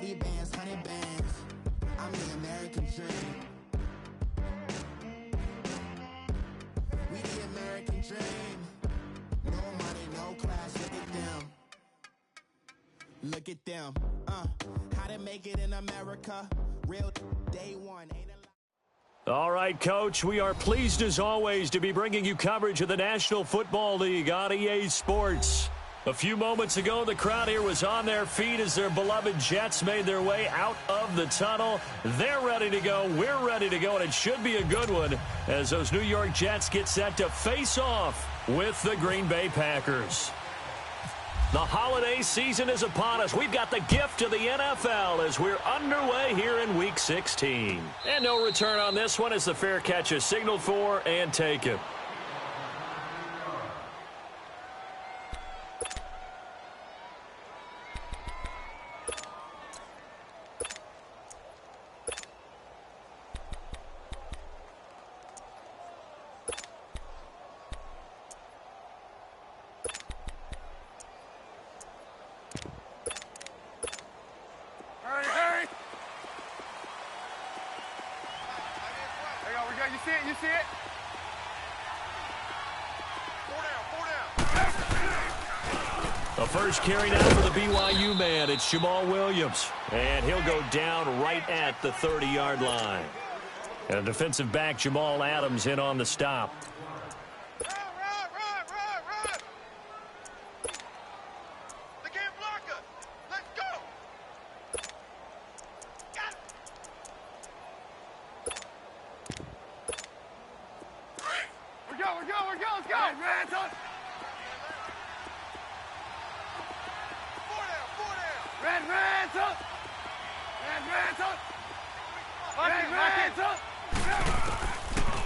80 bands, 100 bands. I'm the American dream. We the American dream. No money, no class, look at them. Look at them. How to make it in America. Real day one. All right, Coach, we are pleased as always to be bringing you coverage of the National Football League on EA Sports. A few moments ago, the crowd here was on their feet as their beloved Jets made their way out of the tunnel. They're ready to go. We're ready to go, and it should be a good one as those New York Jets get set to face off with the Green Bay Packers. The holiday season is upon us. We've got the gift of the NFL as we're underway here in Week 16. And no return on this one as the fair catch is signaled for and taken. You see it? 4 down. The first carry now for the BYU man. It's Jamal Williams. And he'll go down right at the 30-yard line. And defensive back Jamal Adams in on the stop.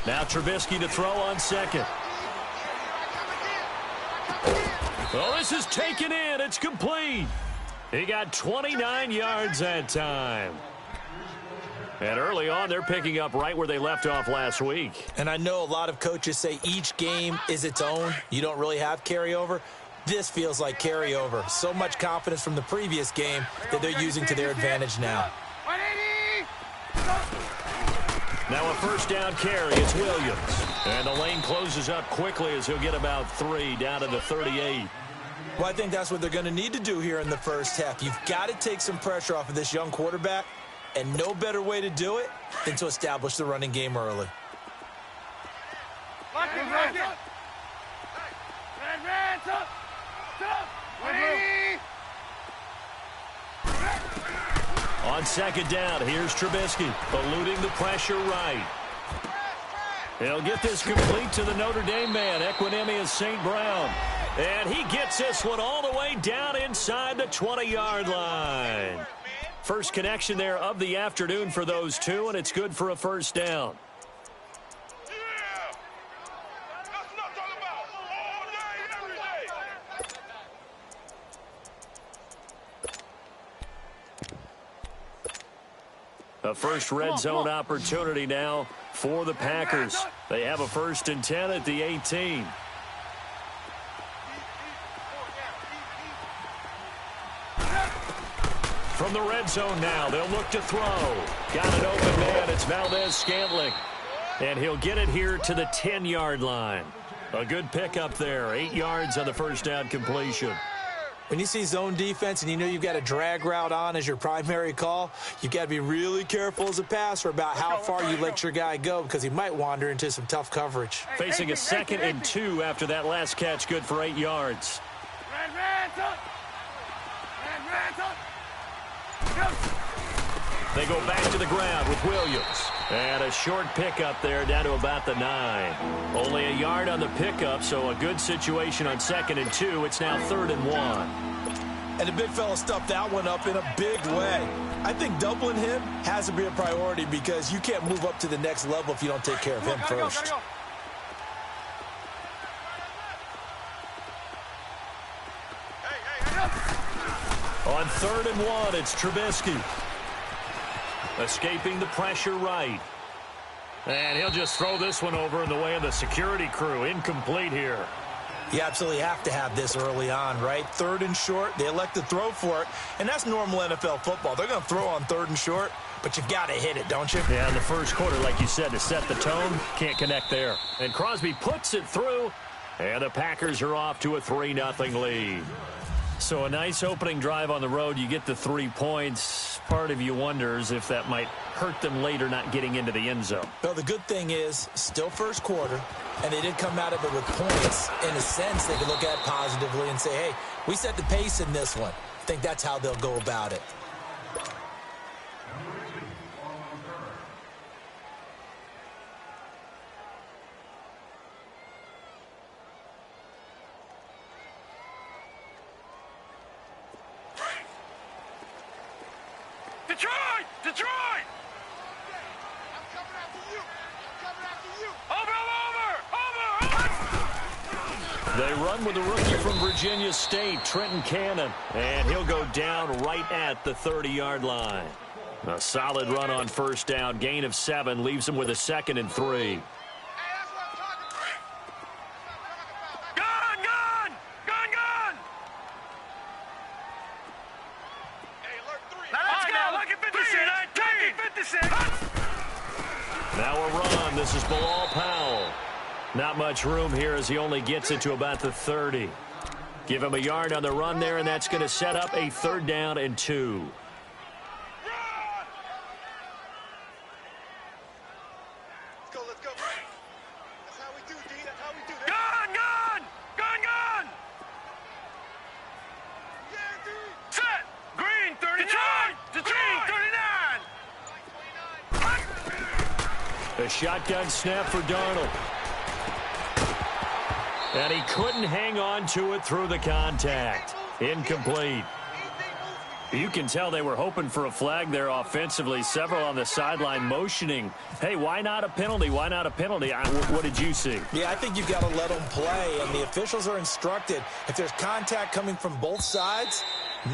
Now Trubisky to throw on second. Well, this is taken in. It's complete. He got 29 yards that time. And early on, they're picking up right where they left off last week. And I know a lot of coaches say each game is its own. You don't really have carryover. This feels like carryover. So much confidence from the previous game that they're using to their advantage now. Now a first down carry. It's Williams. And the lane closes up quickly as he'll get about 3 down to the 38. Well, I think that's what they're going to need to do here in the first half. You've got to take some pressure off of this young quarterback, and no better way to do it than to establish the running game early. On second down, here's Trubisky, eluding the pressure right. He'll get this complete to the Notre Dame man, Equinemius St. Brown. And he gets this one all the way down inside the 20-yard line. First connection there of the afternoon for those two, and it's good for a first down. A first red zone opportunity now for the Packers. They have a 1st and 10 at the 18. From the red zone now, they'll look to throw. Got an open man. It's Valdez-Scantling. And he'll get it here to the 10-yard line. A good pickup there. 8 yards on the first down completion. When you see zone defense and you know you've got a drag route on as your primary call, you've got to be really careful as a passer about how far you let your guy go because he might wander into some tough coverage. Facing a 2nd and 2 after that last catch, good for 8 yards. They go back to the ground with Williams. And a short pickup there down to about the 9. Only a yard on the pickup, so a good situation on 2nd and 2. It's now 3rd and 1. And the big fella stuffed that one up in a big way. I think doubling him has to be a priority because you can't move up to the next level if you don't take care of him first. On 3rd and 1, it's Trubisky. Escaping the pressure right. And he'll just throw this one over in the way of the security crew. Incomplete here. You absolutely have to have this early on, right? 3rd and short, they elect to throw for it, and that's normal NFL football. They're going to throw on 3rd and short, but you got to hit it, don't you? Yeah, in the first quarter, like you said, to set the tone, can't connect there. And Crosby puts it through, and the Packers are off to a 3-0 lead. So a nice opening drive on the road. You get the 3 points. Part of you wonders if that might hurt them later not getting into the end zone. Well, the good thing is, still first quarter, and they did come out of it with points. In a sense, they could look at it positively and say, hey, we set the pace in this one. I think that's how they'll go about it. Detroit! Detroit! I'm coming after you. I'm coming after you. Over! They run with a rookie from Virginia State, Trenton Cannon, and he'll go down right at the 30-yard line. A solid run on first down, gain of 7, leaves him with a 2nd and 3. Now a run. This is Bilal Powell. Not much room here as he only gets it to about the 30. Give him a yard on the run there, and that's going to set up a 3rd down and 2. Let's go. That's how we do, D. That's how we do. Gun! Yeah, D. Set! Green, 39! Detroit! 39! A shotgun snap for Darnold. And he couldn't hang on to it through the contact. Incomplete. You can tell they were hoping for a flag there offensively. Several on the sideline motioning. Hey, why not a penalty? Why not a penalty? What did you see? Yeah, I think you've got to let them play, and the officials are instructed. If there's contact coming from both sides,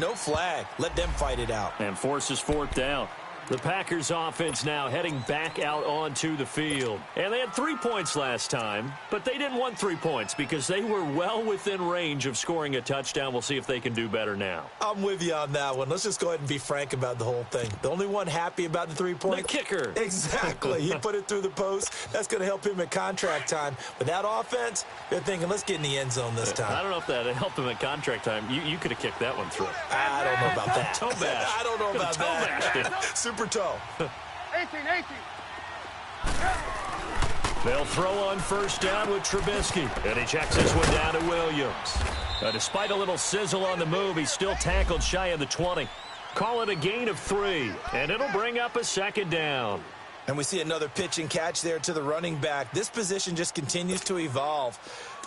no flag. Let them fight it out. And forces 4th down. The Packers offense now heading back out onto the field. And they had 3 points last time, but they didn't want 3 points because they were well within range of scoring a touchdown. We'll see if they can do better now. I'm with you on that one. Let's just go ahead and be frank about the whole thing. The only one happy about the 3 points? The kicker. Exactly. He put it through the post. That's going to help him at contract time. But that offense, they're thinking, let's get in the end zone this time. I don't know if that helped him at contract time. You could have kicked that one through. I don't know about that. Toe bash. I don't know about that. Super toe. 18. They'll throw on first down with Trubisky. And he checks this one down to Williams. Despite a little sizzle on the move, he's still tackled shy of the 20. Call it a gain of 3, and it'll bring up a 2nd down. And we see another pitch and catch there to the running back. This position just continues to evolve.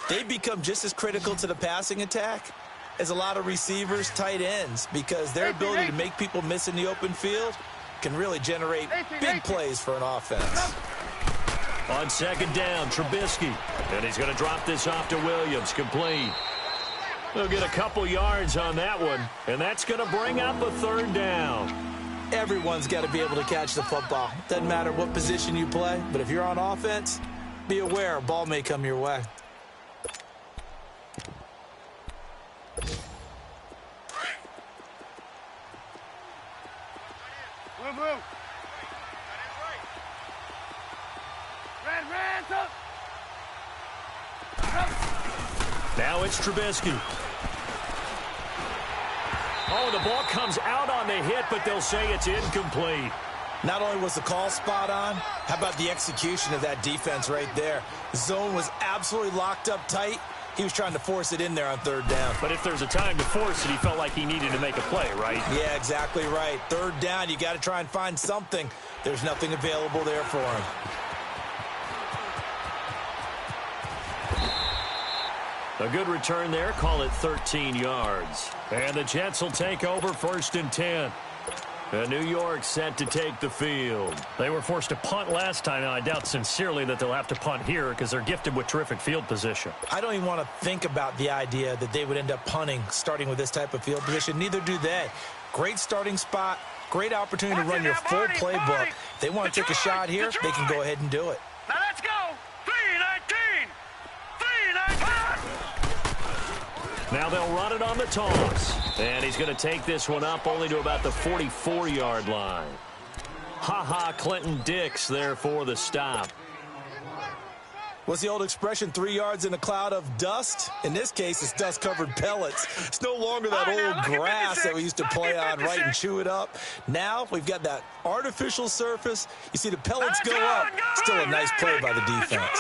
They become just as critical to the passing attack as a lot of receivers, tight ends, because their ability to make people miss in the open field can really generate big plays for an offense. On 2nd down, Trubisky. And he's going to drop this off to Williams. Complete. They'll get a couple yards on that one, and that's going to bring up a 3rd down. Everyone's got to be able to catch the football. Doesn't matter what position you play, but if you're on offense, be aware a ball may come your way. Move. Now it's Trubisky. Oh, the ball comes out on the hit, but they'll say it's incomplete. Not only was the call spot on, how about the execution of that defense right there? The zone was absolutely locked up tight. He was trying to force it in there on 3rd down. But if there's a time to force it, he felt like he needed to make a play, right? Yeah, exactly right. 3rd down, you got to try and find something. There's nothing available there for him. A good return there. Call it 13 yards. And the Jets will take over 1st and 10. And New York set to take the field. They were forced to punt last time, and I doubt sincerely that they'll have to punt here because they're gifted with terrific field position. I don't even want to think about the idea that they would end up punting starting with this type of field position. Neither do they. Great starting spot, great opportunity to run your full playbook. If they want to take a shot here, they can go ahead and do it. Now let's go. 3-19. 3-19. Now they'll run it on the toss. And he's going to take this one up only to about the 44-yard line. Ha-ha, Clinton Dix there for the stop. What's the old expression, 3 yards in a cloud of dust? In this case, it's dust-covered pellets. It's no longer that old grass that we used to play on, right, and chew it up. Now we've got that artificial surface. You see the pellets go up. Still a nice play by the defense.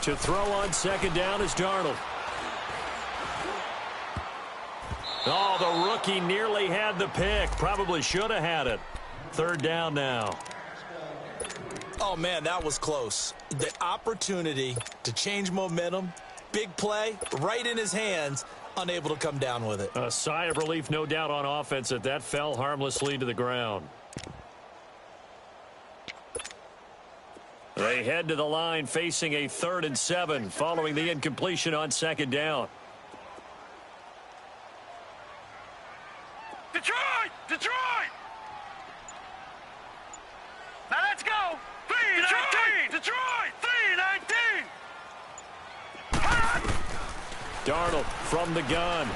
To throw on second down is Darnold. Oh, the rookie nearly had the pick. Probably should have had it. Third down now. Oh, man, that was close. The opportunity to change momentum, big play, right in his hands, unable to come down with it. A sigh of relief, no doubt, on offense that fell harmlessly to the ground. They head to the line facing a 3rd and 7 following the incompletion on second down. Detroit! Detroit! Now let's go! 3-19! Detroit! 3-19! Darnold from the gun.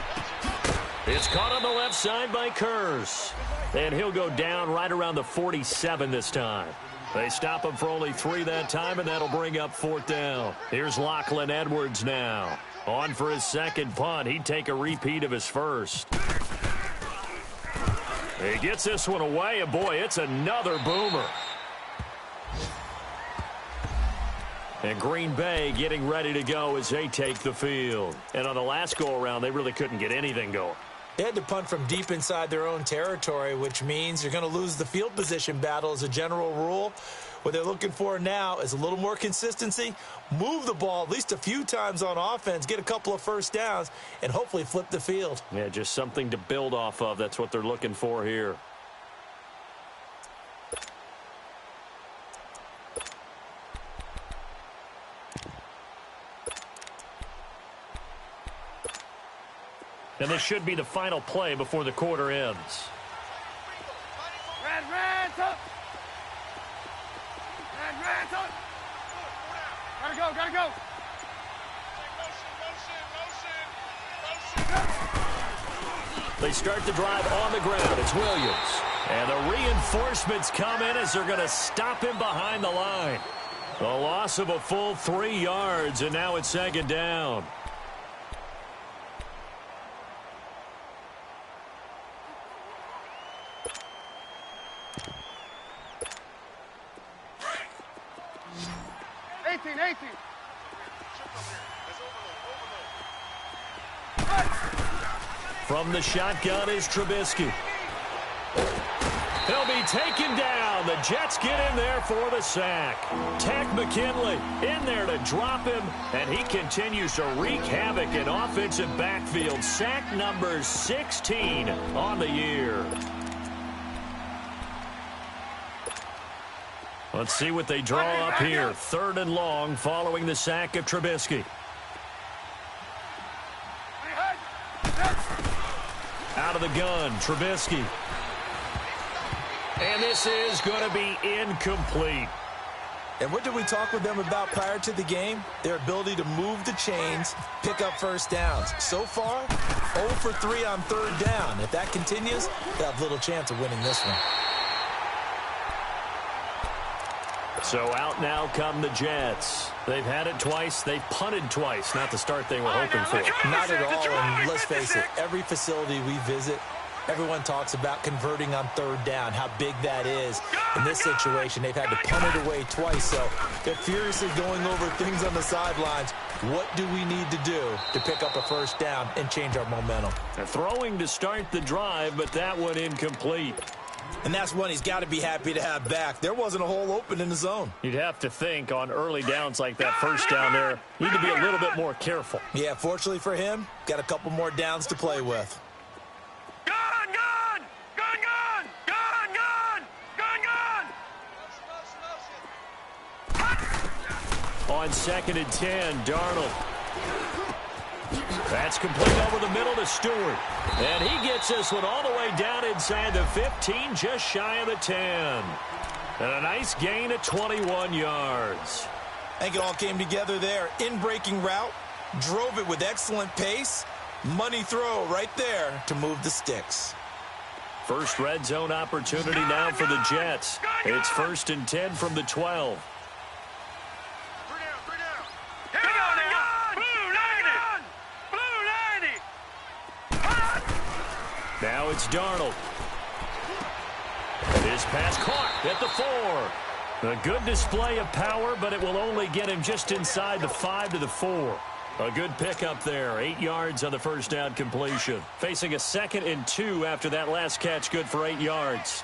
It's caught on the left side by Kurz. And he'll go down right around the 47 this time. They stop him for only 3 that time, and that'll bring up 4th down. Here's Lachlan Edwards now. On for his second punt. He'd take a repeat of his first. He gets this one away, and boy, it's another boomer. And Green Bay getting ready to go as they take the field. And on the last go-around, they really couldn't get anything going. They had to punt from deep inside their own territory, which means you're going to lose the field position battle as a general rule. What they're looking for now is a little more consistency, move the ball at least a few times on offense, get a couple of first downs, and hopefully flip the field. Yeah, just something to build off of. That's what they're looking for here. And this should be the final play before the quarter ends. Red, up! Red, up! Gotta go! They start the drive on the ground. It's Williams. And the reinforcements come in as they're going to stop him behind the line. The loss of a full 3 yards, and now it's second down. From the shotgun is Trubisky. He'll be taken down. The Jets get in there for the sack. Tech McKinley in there to drop him, and he continues to wreak havoc in offensive backfield. Sack number 16 on the year. Let's see what they draw up here. 3rd and long following the sack of Trubisky. Out of the gun, Trubisky. And this is going to be incomplete. And what did we talk with them about prior to the game? Their ability to move the chains, pick up first downs. So far, 0 for 3 on 3rd down. If that continues, they'll have little chance of winning this one. So out now come the Jets. They've had it twice. They've punted twice. Not the start they were hoping for. Not at all, and let's face it, every facility we visit, everyone talks about converting on 3rd down, how big that is. In this situation, they've had to punt it away twice, so they're furiously going over things on the sidelines. What do we need to do to pick up a first down and change our momentum? They're throwing to start the drive, but that one incomplete. And that's one he's got to be happy to have back. There wasn't a hole open in the zone. You'd have to think on early downs like that first down there, need to be a little bit more careful. Yeah, fortunately for him, got a couple more downs to play with. On 2nd and 10, Darnold. That's complete over the middle to Stewart. And he gets this one all the way down inside the 15, just shy of the 10. And a nice gain of 21 yards. I think it all came together there. In-breaking route, drove it with excellent pace. Money throw right there to move the sticks. First red zone opportunity now for the Jets. It's 1st and 10 from the 12. Here we go now. Blue 90. Now it's Darnold. His pass caught at the 4. A good display of power, but it will only get him just inside the 5 to the 4. A good pickup there. 8 yards on the first down completion. Facing a 2nd and 2 after that last catch, good for 8 yards.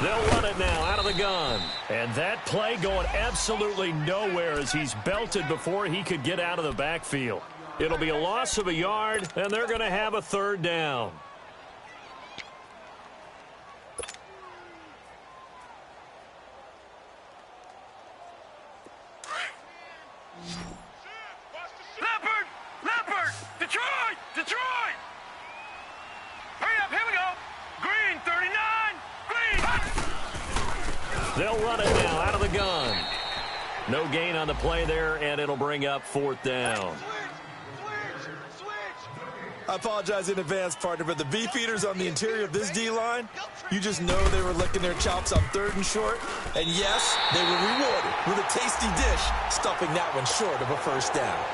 They'll run it now out of the gun. And that play going absolutely nowhere as he's belted before he could get out of the backfield. It'll be a loss of a yard, and they're going to have a 3rd down. Leopard! Detroit! Hurry up, here we go! Green, 39! Green! They'll run it now out of the gun. No gain on the play there, and it'll bring up 4th down. I apologize in advance, partner, but the beefeaters on the interior of this D-line, you just know they were licking their chops on 3rd and short. And yes, they were rewarded with a tasty dish, stuffing that one short of a 1st down.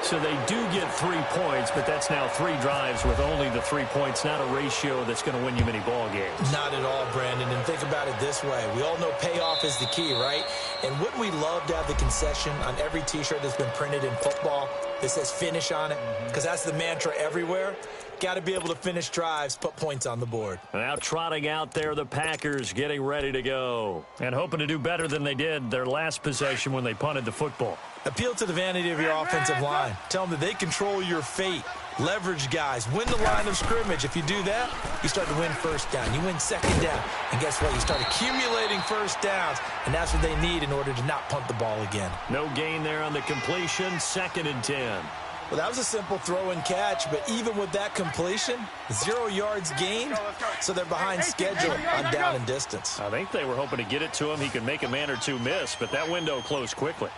So they do get 3 points, but that's now 3 drives with only the 3 points, not a ratio that's going to win you many ball games. Not at all, Brandon, and think about it this way. We all know payoff is the key, right? And wouldn't we love to have the concession on every T-shirt that's been printed in football that says finish on it? Because that's the mantra everywhere. Got to be able to finish drives, put points on the board. Now trotting out there, the Packers getting ready to go. And hoping to do better than they did their last possession when they punted the football. Appeal to the vanity of your offensive line. Tell them that they control your fate. Leverage guys. Win the line of scrimmage. If you do that, you start to win 1st down. You win 2nd down. And guess what? You start accumulating 1st downs. And that's what they need in order to not punt the ball again. No gain there on the completion. 2nd and 10. Well, that was a simple throw and catch, but even with that completion, 0 yards gained, so they're behind schedule on down and distance. I think they were hoping to get it to him. He could make a man or two miss, but that window closed quickly.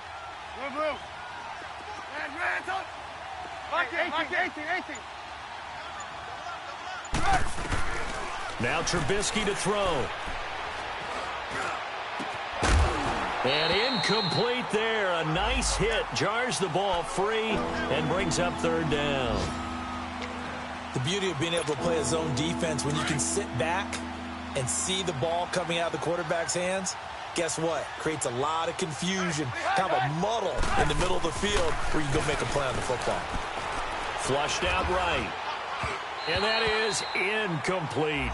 Blue. Red, 18. Now Trubisky to throw. And incomplete there. A nice hit. Jars the ball free and brings up 3rd down. The beauty of being able to play a zone defense when you can sit back and see the ball coming out of the quarterback's hands, guess what? Creates a lot of confusion, kind of a muddle in the middle of the field where you can go make a play on the football. Flushed out right. And that is incomplete.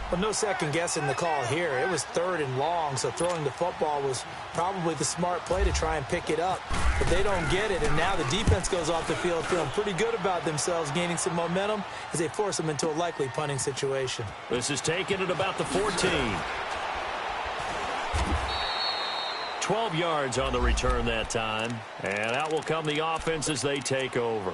But no second guessing the call here. It was 3rd and long, so throwing the football was probably the smart play to try and pick it up. But they don't get it, and now the defense goes off the field feeling pretty good about themselves, gaining some momentum as they force them into a likely punting situation. This is taken at about the 14. 12 yards on the return that time. And out will come the offense as they take over.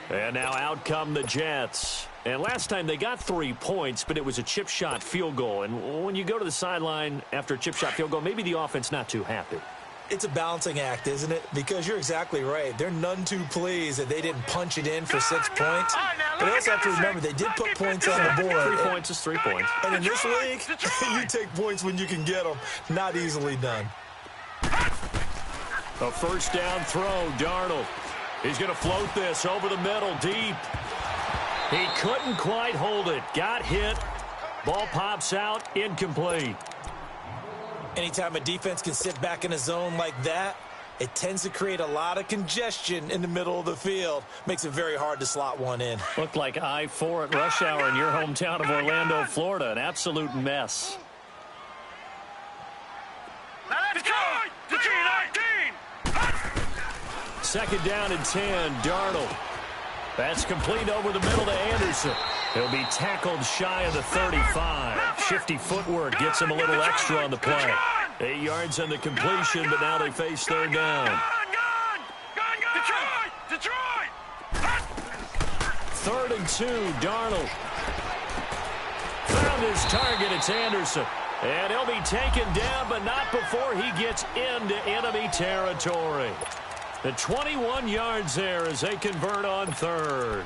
And now out come the Jets. And last time they got 3 points, but it was a chip shot field goal. And when you go to the sideline after a chip shot field goal, maybe the offense not too happy. It's a balancing act, isn't it? Because you're exactly right. They're none too pleased that they didn't punch it in for 6 points. But they also have to remember they did put points on the board. 3 points is 3 points. And in this league, you take points when you can get them. Not easily done. A 1st down throw, Darnold. He's going to float this over the middle, deep. He couldn't quite hold it. Got hit. Ball pops out, incomplete. Anytime a defense can sit back in a zone like that, it tends to create a lot of congestion in the middle of the field. Makes it very hard to slot one in. Looked like I-4 at rush hour in your hometown of Orlando, Florida. An absolute mess. Detroit 19! 2nd down and 10, Darnold. That's complete over the middle to Anderson. He'll be tackled shy of the 35. Shifty footwork gets him a little extra on the play. 8 yards on the completion, but now they face 3rd down. Detroit! 3rd and 2, Darnold. Found find his target. It's Anderson. And he'll be taken down, but not before he gets into enemy territory. The 21 yards there as they convert on third.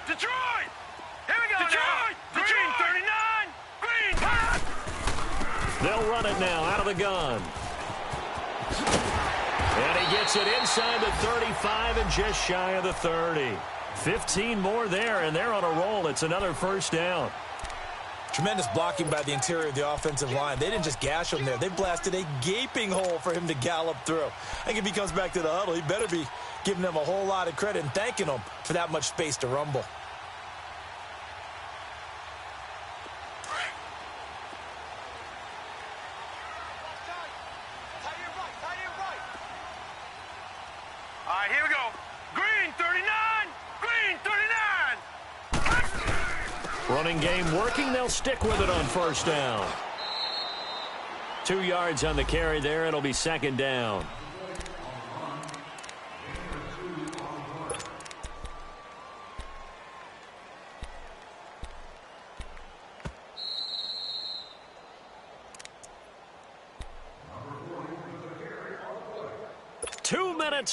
Detroit! Here we go. Detroit! Green 39! Green! Pass! They'll run it now out of the gun. And he gets it inside the 35 and just shy of the 30. 15 more there, and they're on a roll. It's another first down. Tremendous blocking by the interior of the offensive line. They didn't just gash him there. They blasted a gaping hole for him to gallop through. I think if he comes back to the huddle, he better be giving them a whole lot of credit and thanking them for that much space to rumble. All right, here we go. Green 39! Green 39! Running game working. They'll stick with it on first down. 2 yards on the carry there. It'll be second down.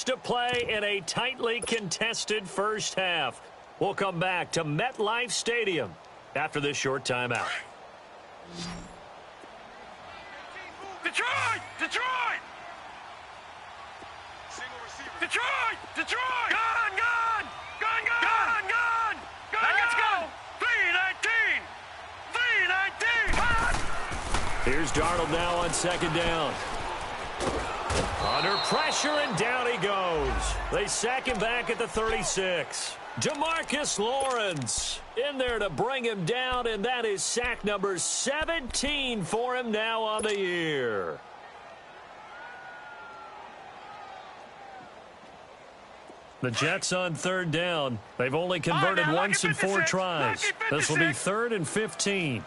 To play in a tightly contested first half. We'll come back to MetLife Stadium after this short timeout. Detroit! Detroit! Single receiver. Detroit! Detroit! Gun! Gun! Gun! Gun! Gun! Gun! Gun! Let's go! 3-19! 3-19! Here's Darnold now on second down. Under pressure, and down he goes. They sack him back at the 36. DeMarcus Lawrence in there to bring him down, and that is sack number 17 for him now on the year. The Jets on third down. They've only converted once in 4 tries. This will be 3rd and 15. Here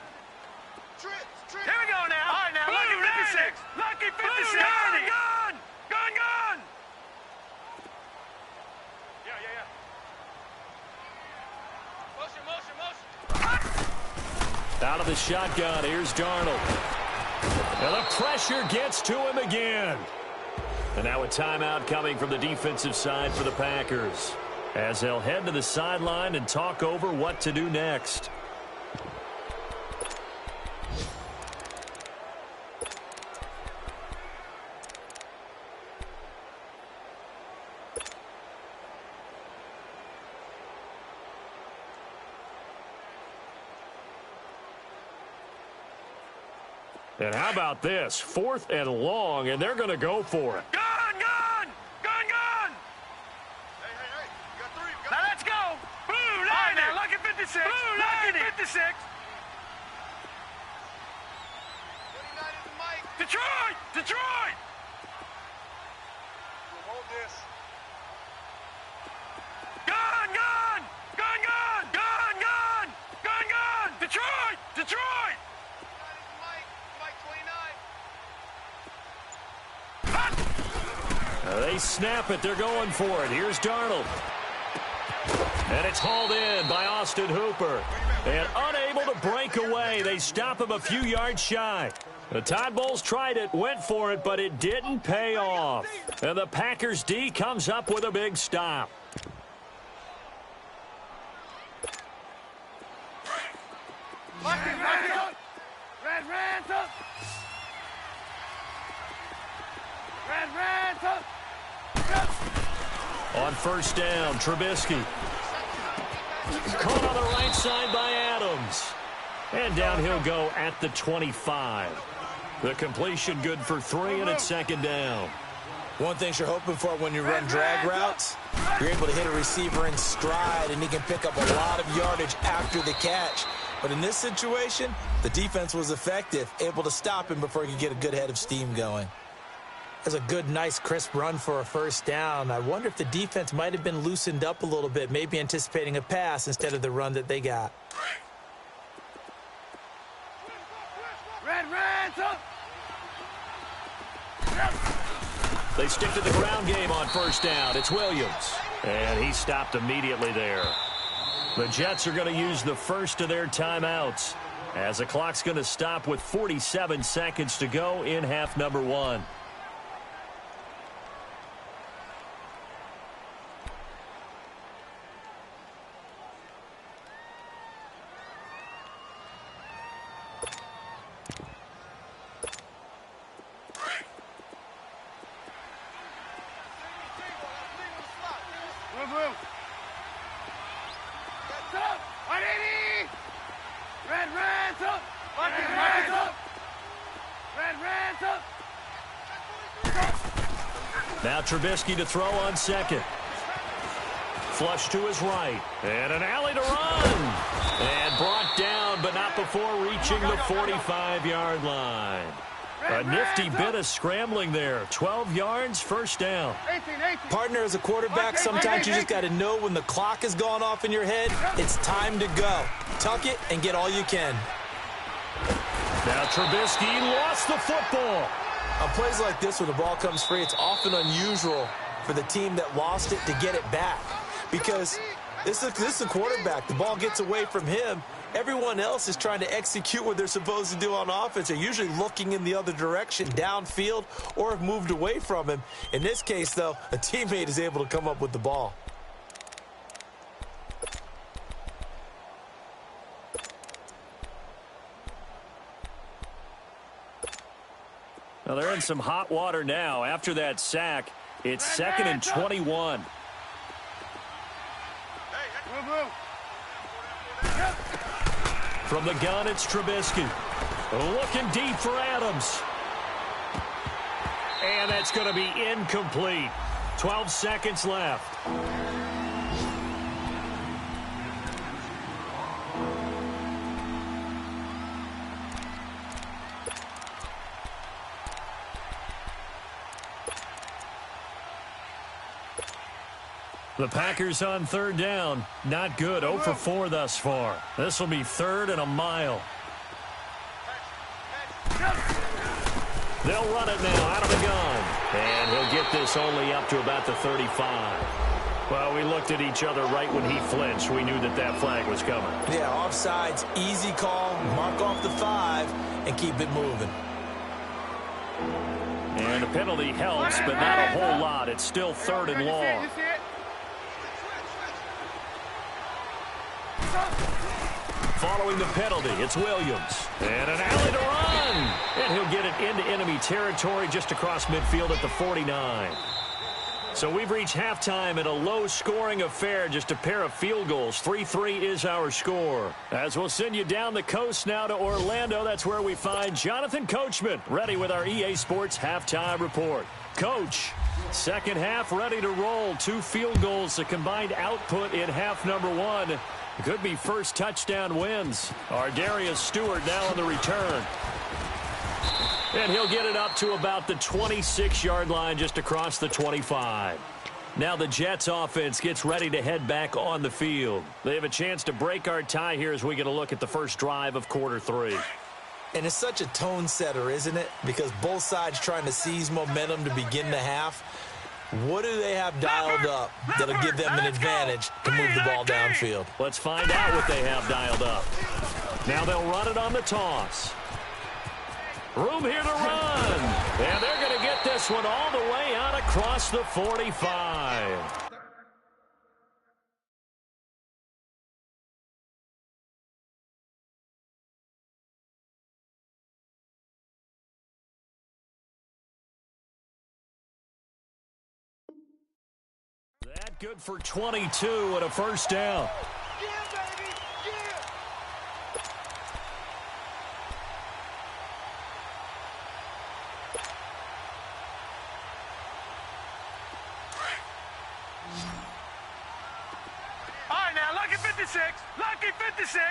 we go now. All right, now, Lucky 56. Lucky 56. Gun! Gun! Gun! Yeah. Motion. Out of the shotgun, here's Darnold. And the pressure gets to him again. And now a timeout coming from the defensive side for the Packers, as they'll head to the sideline and talk over what to do next. And how about this? 4th and long, and they're going to go for it. Gun! Gun! Gun! Gun! Hey. You got 3. Now let's go. Blue 90. All right, now, Lucky 56. Blue 90. Lucky 56. 29 is Mike. Detroit! Detroit! Hold this. Gun! Gun! Gun! Gun! Gun! Gun! Gun! Gun! Detroit! Detroit! They snap it. They're going for it. Here's Darnold. And it's hauled in by Austin Hooper. And unable to break away. They stop him a few yards shy. The Todd Bowles tried it, went for it, but it didn't pay off. And the Packers D comes up with a big stop. On first down, Trubisky. Caught on the right side by Adams. And down he'll go at the 25. The completion good for 3, and it's second down. One thing you're hoping for when you run drag routes, you're able to hit a receiver in stride, and he can pick up a lot of yardage after the catch. But in this situation, the defense was effective, able to stop him before he could get a good head of steam going. That's a good, nice, crisp run for a first down. I wonder if the defense might have been loosened up a little bit, maybe anticipating a pass instead of the run that they got. They stick to the ground game on first down. It's Williams. And he stopped immediately there. The Jets are going to use the first of their timeouts, as the clock's going to stop with 47 seconds to go in half number one. Now Trubisky to throw on second. Flush to his right. And an alley to run. And brought down, but not before reaching the 45-yard line. A nifty bit of scrambling there. 12 yards, first down. Partner, as a quarterback, sometimes you just got to know when the clock has gone off in your head, it's time to go. Tuck it and get all you can. Now Trubisky lost the football. On plays like this, when the ball comes free, it's often unusual for the team that lost it to get it back. Because this is a quarterback. The ball gets away from him. Everyone else is trying to execute what they're supposed to do on offense. They're usually looking in the other direction, downfield, or have moved away from him. In this case, though, a teammate is able to come up with the ball. Well, they're in some hot water now. After that sack, it's 2nd and 21. From the gun, it's Trubisky. Looking deep for Adams. And that's going to be incomplete. 12 seconds left. The Packers on third down. Not good. 0 for 4 thus far. This will be 3rd and a mile. They'll run it now out of the gun. And he'll get this only up to about the 35. Well, we looked at each other right when he flinched. We knew that that flag was coming. Yeah, offsides, easy call. Mark off the 5 and keep it moving. And the penalty helps, but not a whole lot. It's still 3rd and long. Following the penalty, it's Williams. And an alley to run. And he'll get it into enemy territory just across midfield at the 49. So we've reached halftime in a low-scoring affair, just a pair of field goals. 3-3 is our score. As we'll send you down the coast now to Orlando, that's where we find Jonathan Coachman, ready with our EA Sports halftime report. Coach, second half ready to roll. 2 field goals, the combined output in half number 1. Could be first touchdown wins. Our Darius Stewart now on the return. And he'll get it up to about the 26-yard line, just across the 25. Now the Jets offense gets ready to head back on the field. They have a chance to break our tie here as we get a look at the first drive of quarter 3. And it's such a tone setter, isn't it? Because both sides trying to seize momentum to begin the half. What do they have dialed up that'll give them an advantage to move the ball downfield? Let's find out what they have dialed up. Now they'll run it on the toss. Room here to run. And they're going to get this one all the way out across the 45. That good for 22 and a first down. All right, now, lucky 56. Lucky 56.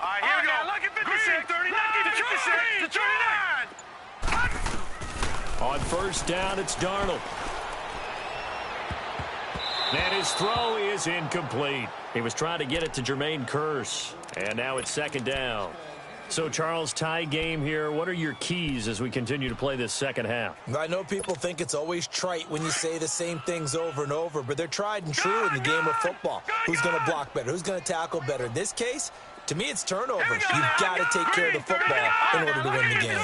All right, here we go. Lucky 56. 39. Lucky 56 to 39. On first down, it's Darnold. And his throw is incomplete. He was trying to get it to Jermaine Kearse. And now it's second down. So, Charles, tie game here. What are your keys as we continue to play this second half? I know people think it's always trite when you say the same things over and over, but they're tried and true in the game of football. Who's going to block better? Who's going to tackle better? In this case, to me, it's turnovers. You've got to take care of the football in order to win the game.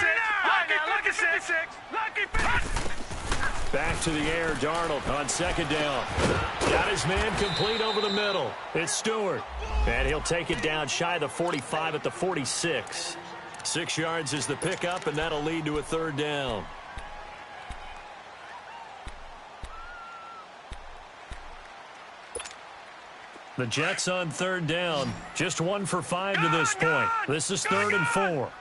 Back to the air, Darnold on second down. Got his man complete over the middle. It's Stewart. And he'll take it down shy of the 45 at the 46. 6 yards is the pickup, and that'll lead to a third down. The Jets on third down. Just 1 for 5 to this point. This is 3rd and 4.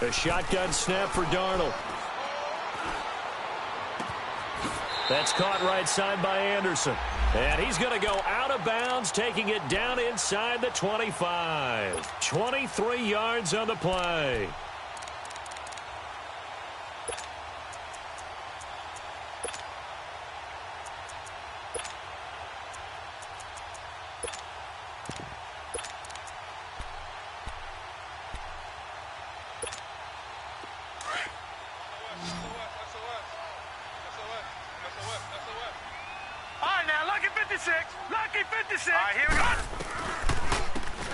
A shotgun snap for Darnold. That's caught right side by Anderson. And he's going to go out of bounds, taking it down inside the 25. 23 yards on the play.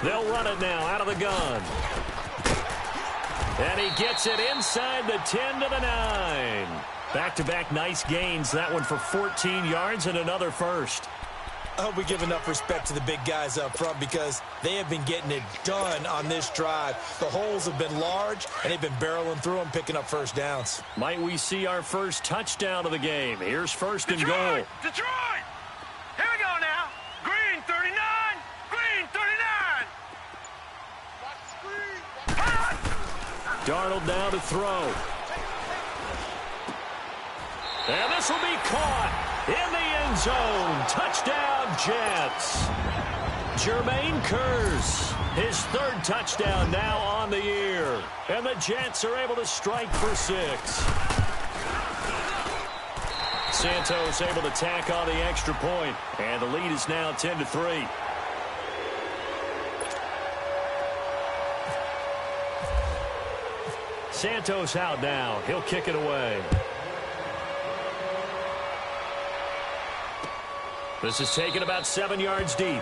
They'll run it now out of the gun. And he gets it inside the 10 to the 9. Back-to-back nice gains. That one for 14 yards and another first. I hope we give enough respect to the big guys up front because they have been getting it done on this drive. The holes have been large, and they've been barreling through them, picking up first downs. Might we see our first touchdown of the game? Here's first and goal. Detroit! Here we go now. Green 39. Green 39. Darnold now to throw. And this will be caught in the end zone. Touchdown, Jets. Jermaine Kearse, his 3rd touchdown now on the year. And the Jets are able to strike for 6. Santos able to tack on the extra point. And the lead is now 10-3. Santos out now. He'll kick it away. This is taken about 7 yards deep.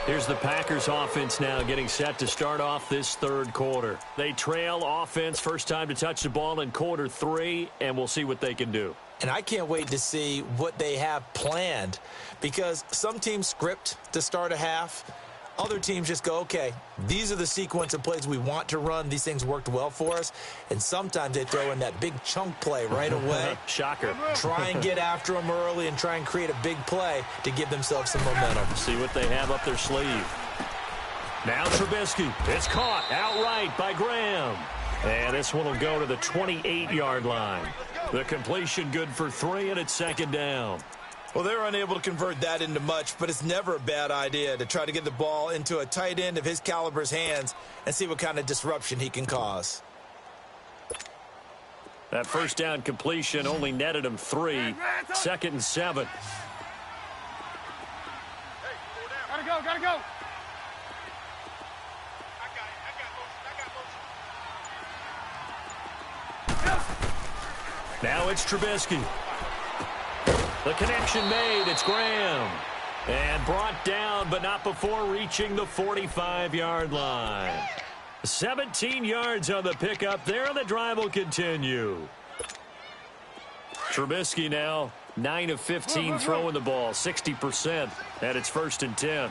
Here's the Packers offense now getting set to start off this 3rd quarter. They trail offense, first time to touch the ball in quarter 3, and we'll see what they can do. And I can't wait to see what they have planned because some teams script to start a half. Other teams just go, okay, these are the sequence of plays we want to run. These things worked well for us. And sometimes they throw in that big chunk play right away. Shocker. Try and get after them early and try and create a big play to give themselves some momentum. See what they have up their sleeve. Now Trubisky. It's caught outright by Graham. And this one will go to the 28-yard line. The completion good for 3, and it's 2nd down. Well, they were unable to convert that into much, but it's never a bad idea to try to get the ball into a tight end of his caliber's hands and see what kind of disruption he can cause. That first down completion only netted him 3. 2nd and 7. Gotta go, gotta go. Now it's Trubisky. The connection made. It's Graham. And brought down, but not before reaching the 45-yard line. 17 yards on the pickup there, and the drive will continue. Trubisky now 9 of 15 throwing the ball, 60%, and it's 1st and 10.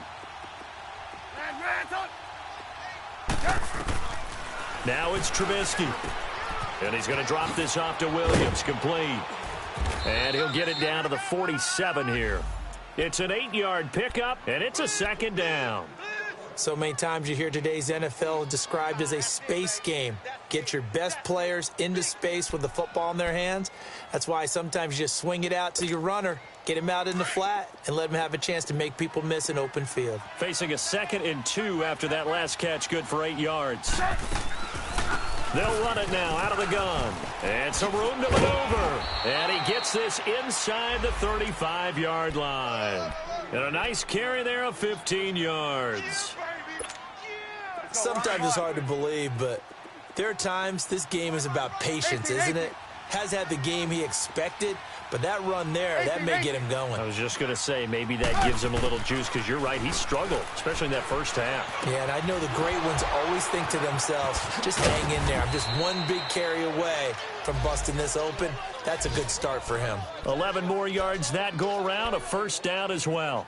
Now it's Trubisky. And he's going to drop this off to Williams, complete. And he'll get it down to the 47 here. It's an 8-yard pickup, and it's a 2nd down. So many times you hear today's NFL described as a space game. Get your best players into space with the football in their hands. That's why sometimes you just swing it out to your runner, get him out in the flat, and let him have a chance to make people miss an open field. Facing a 2nd and 2 after that last catch, good for 8 yards. They'll run it now out of the gun. And some room to maneuver. And he gets this inside the 35-yard line. And a nice carry there of 15 yards. Sometimes it's hard to believe, but there are times this game is about patience, isn't it? Has had the game he expected, but that run there, that may get him going. I was just going to say, maybe that gives him a little juice, because you're right, he struggled, especially in that first half. Yeah, and I know the great ones always think to themselves, just hang in there. I'm just one big carry away from busting this open. That's a good start for him. 11 more yards that go around, a first down as well.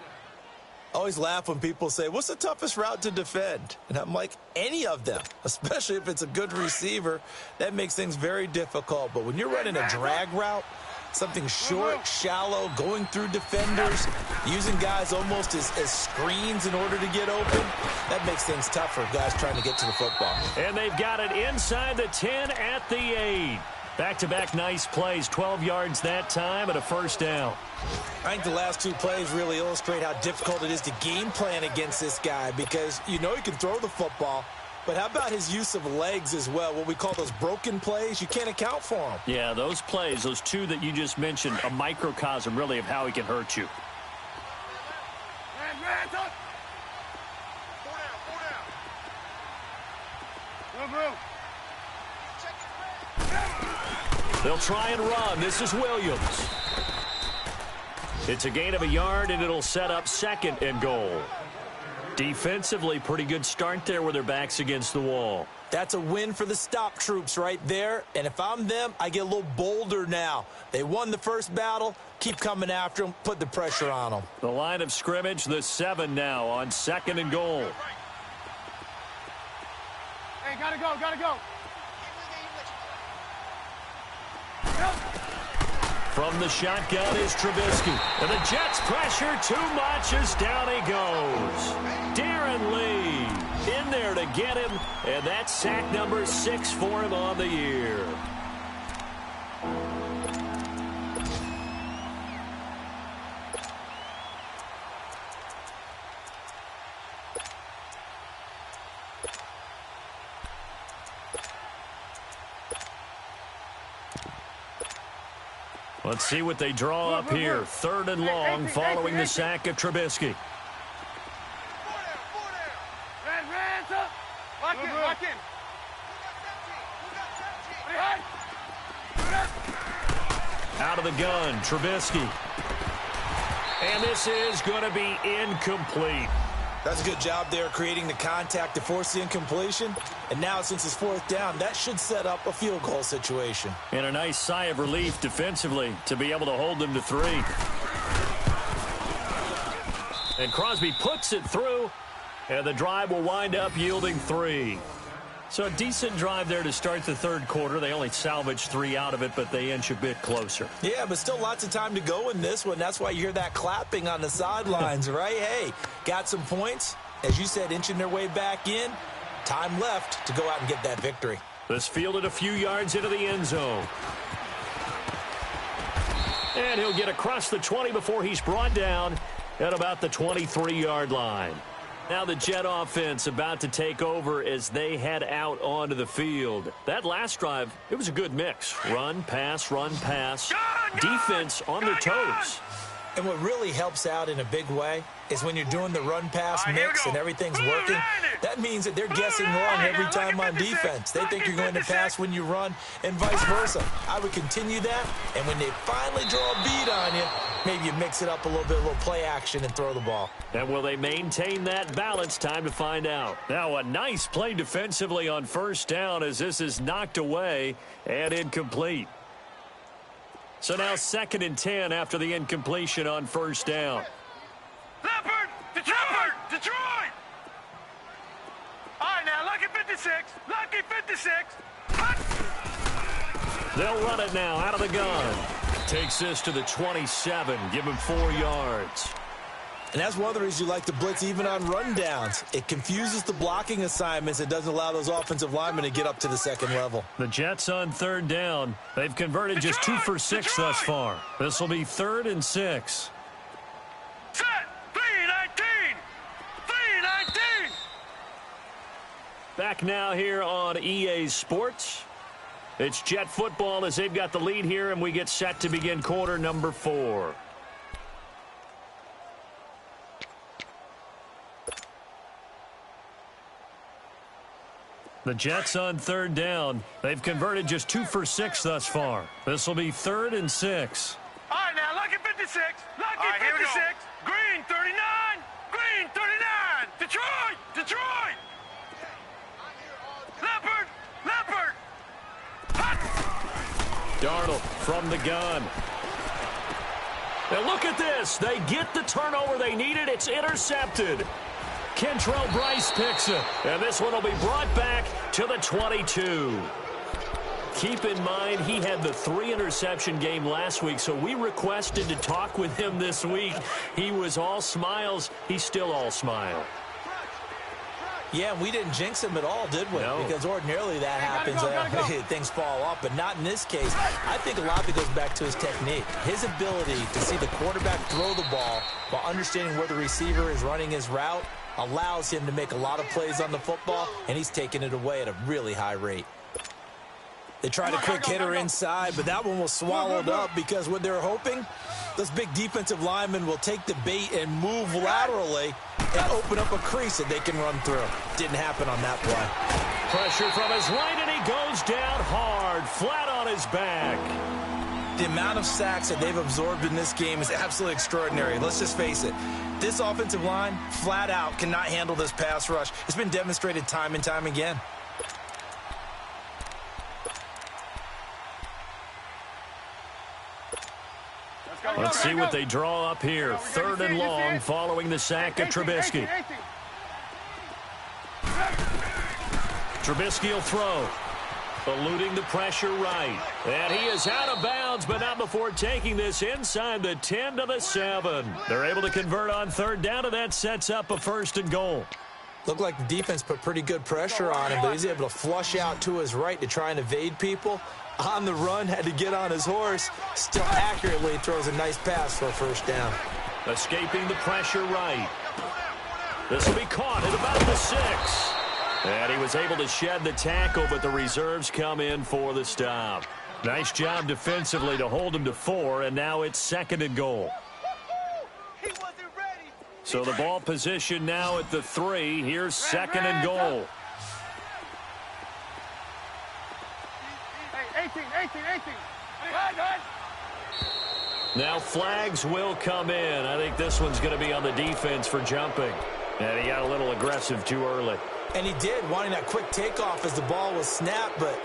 I always laugh when people say, what's the toughest route to defend? And I'm like, any of them, especially if it's a good receiver. That makes things very difficult. But when you're running a drag route, something short, shallow, going through defenders, using guys almost as screens in order to get open, that makes things tough for guys trying to get to the football. And they've got it inside the 10 at the 8. Back-to-back nice plays, 12 yards that time and a first down. I think the last 2 plays really illustrate how difficult it is to game plan against this guy, because you know he can throw the football, but how about his use of legs as well? What we call those broken plays, you can't account for them. Yeah, those plays, those 2 that you just mentioned, a microcosm really of how he can hurt you. They'll try and run. This is Williams. It's a gain of a yard, and it'll set up 2nd and goal. Defensively, pretty good start there with their backs against the wall. That's a win for the stop troops right there. And if I'm them, I get a little bolder now. They won the first battle. Keep coming after them. Put the pressure on them. The line of scrimmage, the 7 now on 2nd and goal. Hey, gotta go, gotta go. From the shotgun is Trubisky. And the Jets pressure too much as down he goes. Darren Lee in there to get him. And that's sack number 6 for him on the year. Let's see what they draw up here. 3rd and long following the sack of Trubisky. Lock in, lock in. Out of the gun, Trubisky. And this is going to be incomplete. That's a good job there creating the contact to force the incompletion. And now, since it's 4th down, that should set up a field goal situation. And a nice sigh of relief defensively to be able to hold them to 3. And Crosby puts it through, and the drive will wind up yielding 3. So a decent drive there to start the 3rd quarter. They only salvaged 3 out of it, but they inch a bit closer. Yeah, but still lots of time to go in this one. That's why you hear that clapping on the sidelines, right? Hey, got some points. As you said, inching their way back in. Time left to go out and get that victory. This fielded a few yards into the end zone. And he'll get across the 20 before he's brought down at about the 23-yard line. Now the Jet offense about to take over as they head out onto the field. That last drive, it was a good mix. Run, pass, defense on their toes. And what really helps out in a big way is when you're doing the run-pass mix and everything's working, that means that they're guessing wrong every time on defense. They think you're going to pass when you run and vice versa. I would continue that, and when they finally draw a bead on you, maybe you mix it up a little bit, a little play action, and throw the ball. And will they maintain that balance? Time to find out. Now a nice play defensively on 1st down as this is knocked away and incomplete. So now 2nd and 10 after the incompletion on 1st down. Leopard! Detroit! All right, now, lucky 56. Lucky 56. They'll run it now out of the gun. Takes this to the 27. Give him 4 yards. And that's one of the reasons you like to blitz even on rundowns. It confuses the blocking assignments. It doesn't allow those offensive linemen to get up to the second level. The Jets on third down. They've converted just 2 for 6 thus far. This will be 3rd and 6. Set. 3-19. 3-19. Back now here on EA Sports. It's Jet football as they've got the lead here, and we get set to begin quarter number 4. The Jets on third down. They've converted just 2 for 6 thus far. This will be 3rd and 6. All right, now, lucky 56. Lucky 56. Green 39. Green 39. Detroit. Detroit. Leopard. Leopard. Hot. Darnold from the gun. And look at this. They get the turnover they needed. It's intercepted. Kentrell Bryce picks it. And this one will be brought back to the 22. Keep in mind, he had the 3-interception game last week, so we requested to talk with him this week. He was all smiles. He's still all smile. Yeah, and we didn't jinx him at all, did we? No. Because ordinarily that happens. Things fall off, but not in this case. I think a lot of it goes back to his technique. His ability to see the quarterback throw the ball while understanding where the receiver is running his route allows him to make a lot of plays on the football, and he's taking it away at a really high rate. They tried a quick hitter inside, but that one was swallowed up because what they're hoping, those big defensive linemen will take the bait and move laterally and open up a crease that they can run through. Didn't happen on that play. Pressure from his right, and he goes down hard, flat on his back. The amount of sacks that they've absorbed in this game is absolutely extraordinary. Let's just face it. This offensive line, flat out, cannot handle this pass rush. It's been demonstrated time and time again. Let's see what they draw up here. 3rd and long following the sack of Trubisky. Trubisky will throw. Eluding the pressure right. And he is out of bounds, but not before taking this inside the 10 to the 7. They're able to convert on third down, and that sets up a 1st and goal. Looked like the defense put pretty good pressure on him, but he's able to flush out to his right to try and evade people. On the run, had to get on his horse. Still accurately throws a nice pass for a 1st down. Escaping the pressure right. This will be caught at about the 6. And he was able to shed the tackle, but the reserves come in for the stop. Nice job defensively to hold him to 4, and now it's 2nd and goal. So the ball position now at the 3. Here's 2nd and goal. 18. Now flags will come in. I think this one's going to be on the defense for jumping. And he got a little aggressive too early. And he did, wanting that quick takeoff as the ball was snapped, but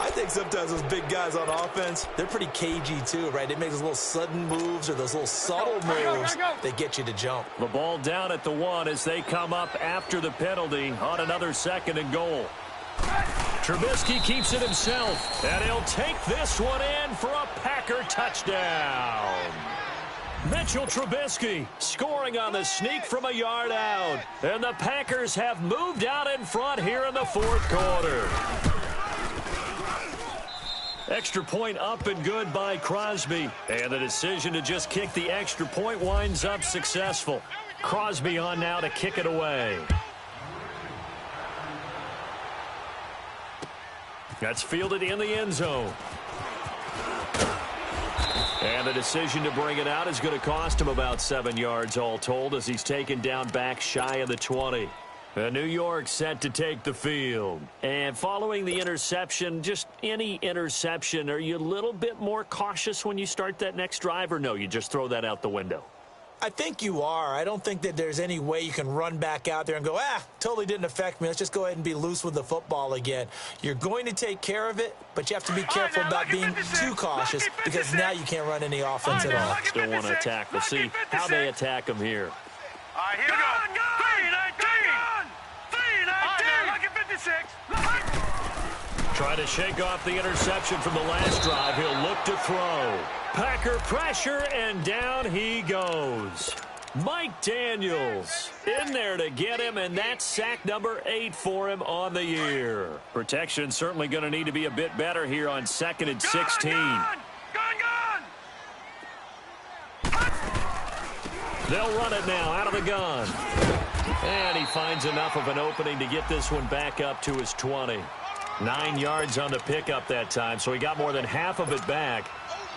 I think sometimes those big guys on offense, they're pretty cagey too, right? They make those little sudden moves or those little subtle moves that get you to jump. The ball down at the 1 as they come up after the penalty on another 2nd and goal. Trubisky keeps it himself, and he'll take this one in for a Packer touchdown. Mitchell Trubisky scoring on the sneak from a yard out. And the Packers have moved out in front here in the 4th quarter. Extra point up and good by Crosby. And the decision to just kick the extra point winds up successful. Crosby on now to kick it away. That's fielded in the end zone. And the decision to bring it out is going to cost him about 7 yards all told as he's taken down back shy of the 20. New York set to take the field. And following the interception, just any interception, are you a little bit more cautious when you start that next drive, or no, you just throw that out the window? I think you are. I don't think that there's any way you can run back out there and go, totally didn't affect me. Let's just go ahead and be loose with the football again. You're going to take care of it, but you have to be careful about being too cautious because now you can't run any offense at all. Still want to attack. We'll see how they attack him here. All right, here we go. 3-19. Lucky 56. Trying to shake off the interception from the last drive. He'll look to throw. Packer pressure, and down he goes. Mike Daniels in there to get him, and that's sack number 8 for him on the year. Protection certainly going to need to be a bit better here on 2nd and 16. Gun! They'll run it now out of the gun. And he finds enough of an opening to get this one back up to his 20. 9 yards on the pickup that time, so he got more than half of it back,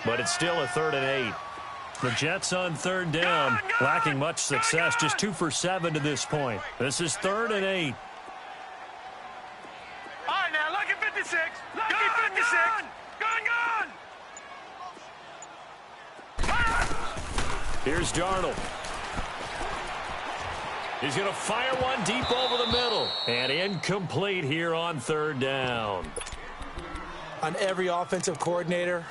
but it's still a 3rd and 8. The Jets on 3rd down, lacking much success, just 2 for 7 to this point. This is 3rd and 8. All right, now, lucky 56. Lucky 56. Gun! Here's Darnold. He's going to fire one deep over the middle. And incomplete here on 3rd down. On every offensive coordinator,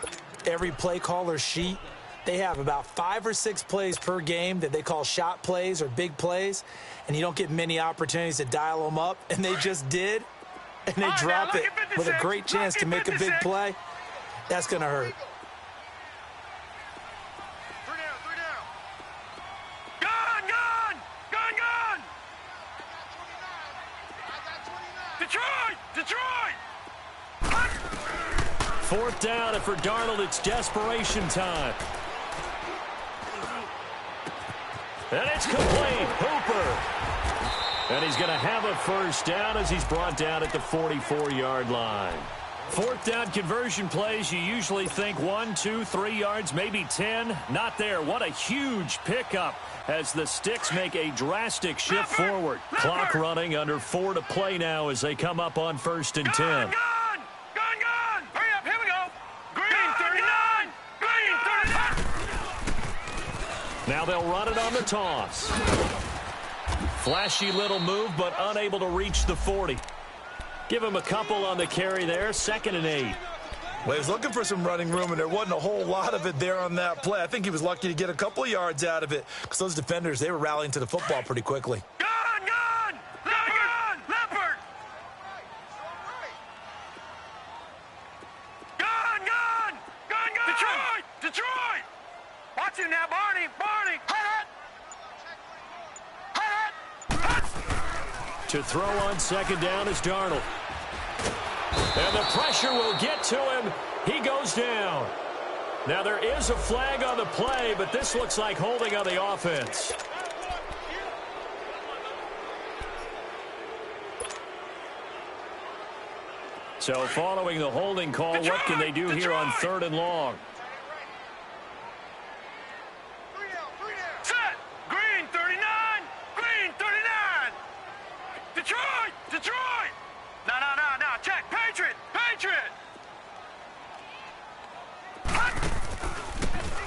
every play caller sheet, they have about 5 or 6 plays per game that they call shot plays or big plays, and you don't get many opportunities to dial them up, and they just did, and they drop it with a great chance to make a big play. That's going to hurt. Detroit! 4th down, and for Darnold, it's desperation time. And it's complete. Hooper. And he's going to have a 1st down as he's brought down at the 44-yard line. 4th down conversion plays, you usually think 1, 2, 3 yards, maybe 10. Not there. What a huge pickup as the Sticks make a drastic shift forward. Clock running, under 4 to play now as they come up on 1st and 10. Gun! Hurry up, here we go. Green 39! Green 39! Now they'll run it on the toss. Flashy little move, but unable to reach the 40. Give him a couple on the carry there, 2nd and 8. Well, he was looking for some running room, and there wasn't a whole lot of it there on that play. I think he was lucky to get a couple of yards out of it because those defenders, they were rallying to the football pretty quickly. Gun! Leopard! Gun! Detroit! Watch him now, Barney! Hut! To throw on 2nd down is Darnold. And the pressure will get to him. He goes down. Now there is a flag on the play, but this looks like holding on the offense. So following the holding call, what can they do here on 3rd and long? Set! Green 39! Green 39! Detroit! No, check! Patriot!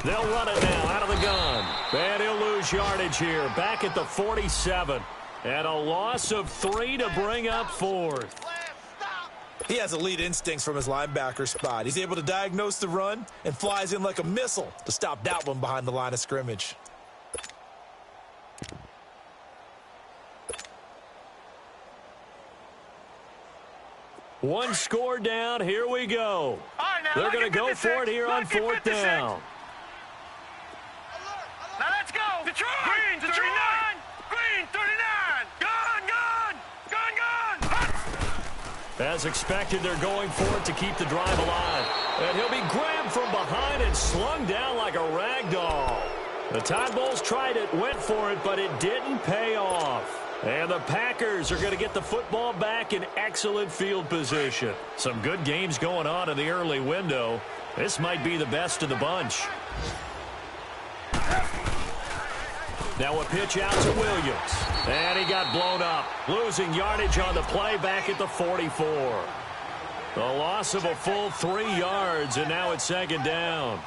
They'll run it now out of the gun. And he'll lose yardage here. Back at the 47. And a loss of 3 to bring up 4th. He has elite instincts from his linebacker spot. He's able to diagnose the run and flies in like a missile to stop that one behind the line of scrimmage. One score down. Here we go. Right, now, they're going to go for it here on 4th down. Now let's go. Detroit! Green 39! Green 39! Gun! As expected, they're going for it to keep the drive alive. And he'll be grabbed from behind and slung down like a rag doll. The Tide Bulls tried it, went for it, but it didn't pay off. And the Packers are going to get the football back in excellent field position. Some good games going on in the early window. This might be the best of the bunch. Now a pitch out to Williams. And he got blown up. Losing yardage on the play back at the 44. A loss of a full 3 yards, and now it's 2nd down.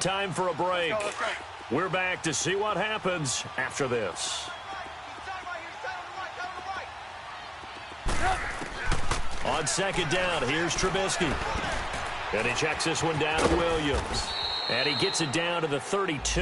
Time for a break. We're back to see what happens after this. On 2nd down, here's Trubisky. And he checks this one down to Williams. And he gets it down to the 32.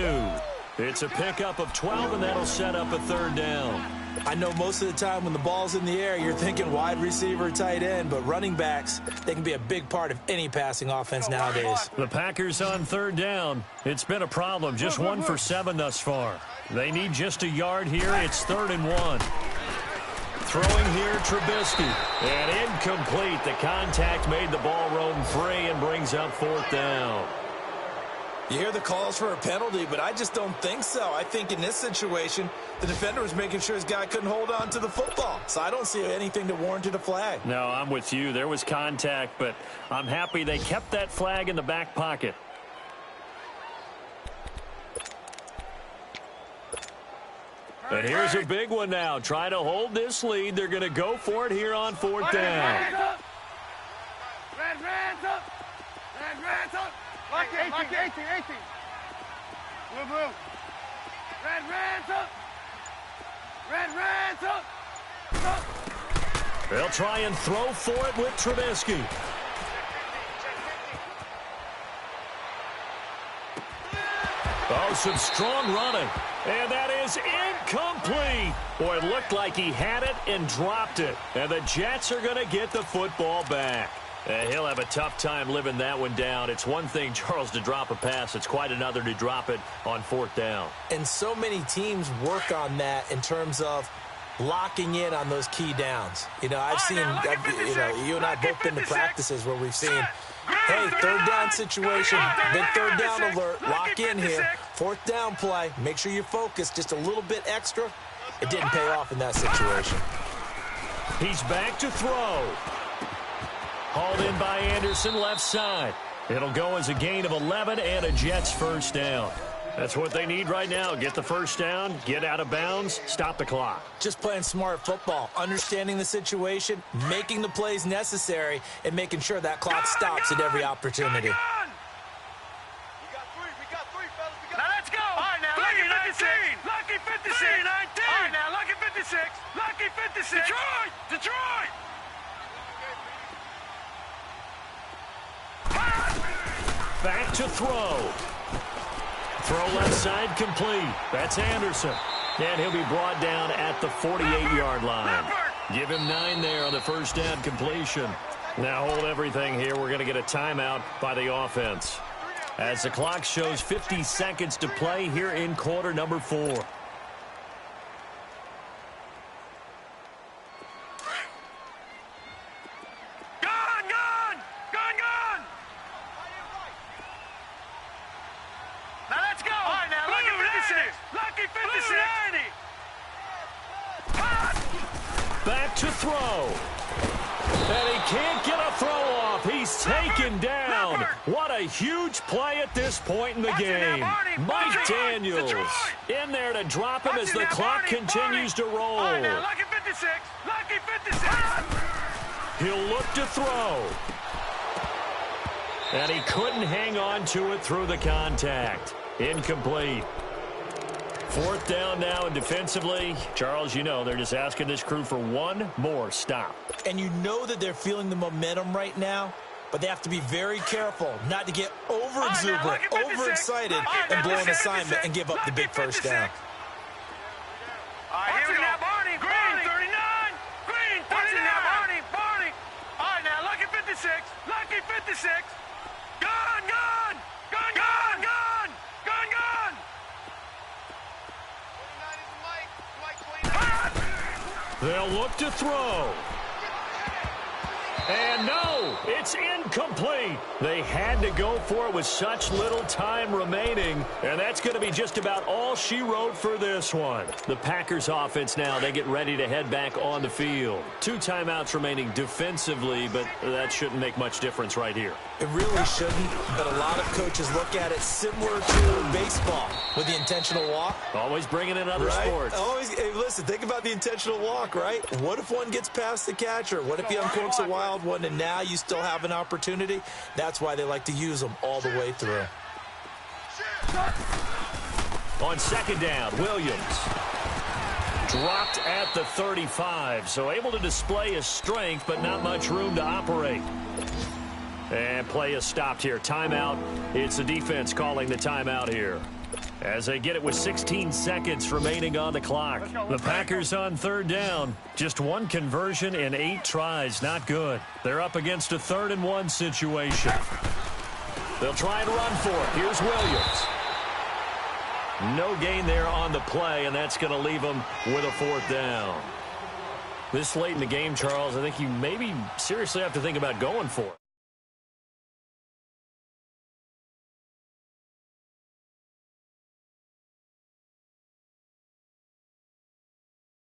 It's a pickup of 12, and that'll set up a third down. I know most of the time when the ball's in the air, you're thinking wide receiver, tight end, but running backs, they can be a big part of any passing offense nowadays. The Packers on third down. It's been a problem. Just 1 for 7 thus far. They need just a yard here. It's 3rd and 1. Throwing here, Trubisky. And incomplete. The contact made the ball roam free and brings up 4th down. You hear the calls for a penalty, but I just don't think so. I think in this situation, the defender was making sure his guy couldn't hold on to the football. So I don't see anything that warranted a flag. No, I'm with you. There was contact, but I'm happy they kept that flag in the back pocket. And here's a big one now. Trying to hold this lead. They're going to go for it here on 4th down. Red Reds up. Lock it, 18. Blue. Red Reds up. They'll try and throw for it with Trubisky. Oh, some strong running. And that is incomplete. Boy, it looked like he had it and dropped it. And the Jets are going to get the football back. He'll have a tough time living that one down. It's one thing, Charles, to drop a pass. It's quite another to drop it on 4th down. And so many teams work on that in terms of locking in on those key downs. You know, you and I have both been to practices where we've seen, hey, 3rd down situation, big 3rd down alert, lock in here. 4th down play, make sure you focus just a little bit extra. It didn't pay off in that situation. He's back to throw. Hauled in by Anderson, left side. It'll go as a gain of 11 and a Jets first down. That's what they need right now. Get the first down, get out of bounds, stop the clock. Just playing smart football, understanding the situation, making the plays necessary, and making sure that clock stops at every opportunity. We got three, fellas. Now let's go. All right, now, Lucky 56. Lucky 56. 19. All right, now, Lucky 56. Lucky 56. Detroit. Back to throw. Throw left side complete. That's Anderson. And he'll be brought down at the 48-yard line. Give him 9 there on the first down completion. Now hold everything here. We're going to get a timeout by the offense. As the clock shows 50 seconds to play here in quarter number 4. Back to throw. And he can't get a throw off. He's taken down. What a huge play at this point in the game. Mike Daniels in there to drop him as the clock continues to roll. Lucky 56. Lucky 56. He'll look to throw. And he couldn't hang on to it through the contact. Incomplete. 4th down now, and defensively, Charles, you know, they're just asking this crew for one more stop. And you know that they're feeling the momentum right now, but they have to be very careful not to get over-exuberant, overexcited, and blow an assignment and give up the big first down. All right, here we go. Green, 39. Green, 39. Barney. All right, now, Lucky 56. Lucky 56. Gone. They'll look to throw. And no, it's incomplete. They had to go for it with such little time remaining, and that's going to be just about all she wrote for this one. The Packers offense now, they get ready to head back on the field. 2 timeouts remaining defensively, but that shouldn't make much difference right here. It really shouldn't, but a lot of coaches look at it similar to baseball with the intentional walk. Always bringing in other sports. Hey, listen, think about the intentional walk, right? What if one gets past the catcher? What if he uncorks a wild one and now you still have an opportunity? That's why they like to use them all the way through. On 2nd down, Williams dropped at the 35, so able to display his strength, but not much room to operate. And play is stopped here. Timeout. It's the defense calling the timeout here, as they get it with 16 seconds remaining on the clock. The Packers on third down. Just one conversion in 8 tries. Not good. They're up against a 3rd and 1 situation. They'll try and run for it. Here's Williams. No gain there on the play, and that's going to leave them with a 4th down. This late in the game, Charles, I think you maybe seriously have to think about going for it.